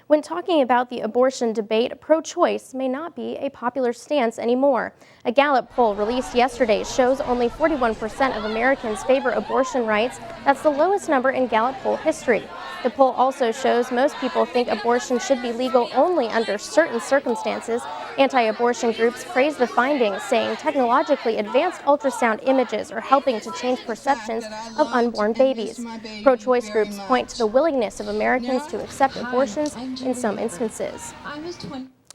When talking about the abortion debate, pro-choice may not be a popular stance anymore. A Gallup poll released yesterday shows only 41% of Americans favor abortion rights. That's the lowest number in Gallup poll history. The poll also shows most people think abortion should be legal only under certain circumstances. Anti-abortion groups praise the findings, saying technologically advanced ultrasound images are helping to change perceptions of unborn babies. Pro-choice groups point to the willingness of Americans to accept abortions in some instances.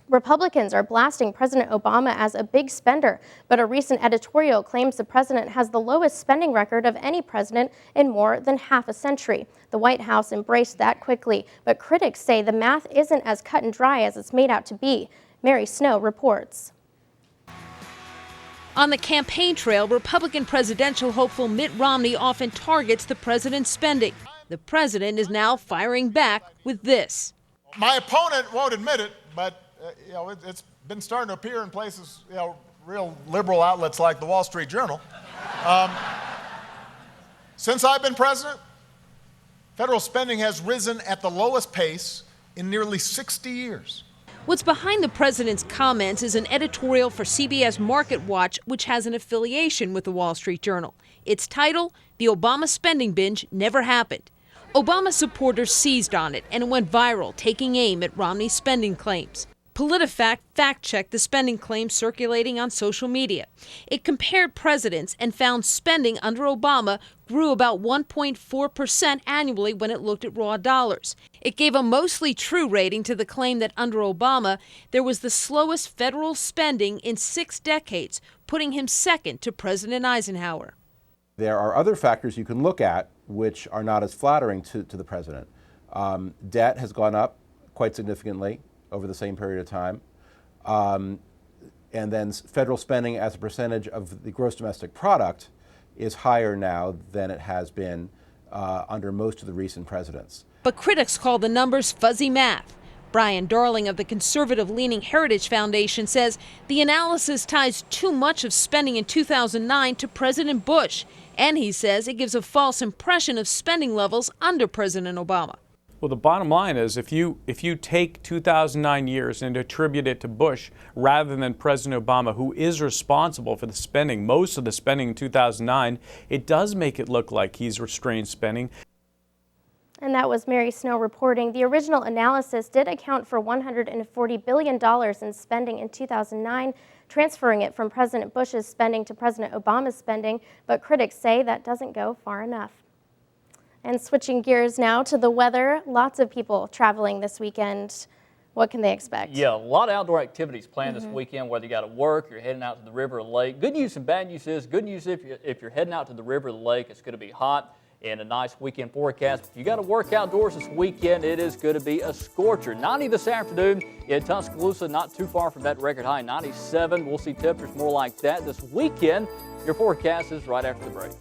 Republicans are blasting President Obama as a big spender, but a recent editorial claims the president has the lowest spending record of any president in more than half a century. The White House embraced that quickly, but critics say the math isn't as cut and dry as it's made out to be. Mary Snow reports. On the campaign trail, Republican presidential hopeful Mitt Romney often targets the president's spending. The president is now firing back with this. My opponent won't admit it, but it's been starting to appear in places, real liberal outlets like the Wall Street Journal. Since I've been president, federal spending has risen at the lowest pace in nearly 60 years. What's behind the president's comments is an editorial for CBS Market Watch, which has an affiliation with the Wall Street Journal. Its title, "The Obama Spending Binge Never Happened." Obama supporters seized on it, and it went viral, taking aim at Romney's spending claims. PolitiFact fact-checked the spending claims circulating on social media. It compared presidents and found spending under Obama grew about 1.4% annually when it looked at raw dollars. It gave a mostly true rating to the claim that under Obama, there was the slowest federal spending in 6 decades, putting him second to President Eisenhower. There are other factors you can look at which are not as flattering to the president. Debt has gone up quite significantly over the same period of time. And then federal spending as a percentage of the gross domestic product is higher now than it has been under most of the recent presidents. But critics call the numbers fuzzy math. Brian Darling of the conservative-leaning Heritage Foundation says the analysis ties too much of spending in 2009 to President Bush. And he says it gives a false impression of spending levels under President Obama. Well, the bottom line is if you take 2009 years and attribute it to Bush rather than President Obama, who is responsible for the spending, most of the spending in 2009, it does make it look like he's restrained spending. And that was Mary Snow reporting. The original analysis did account for $140 billion in spending in 2009, transferring it from President Bush's spending to President Obama's spending, but critics say that doesn't go far enough. And switching gears now to the weather, lots of people traveling this weekend. What can they expect? Yeah, a lot of outdoor activities planned this weekend, whether you got to work, you're heading out to the river or lake. Good news and bad news is, good news if you're heading out to the river or the lake, it's going to be hot and a nice weekend forecast. If you got to work outdoors this weekend, it is going to be a scorcher. 90 this afternoon in Tuscaloosa, not too far from that record high, 97. We'll see temperatures more like that this weekend. Your forecast is right after the break.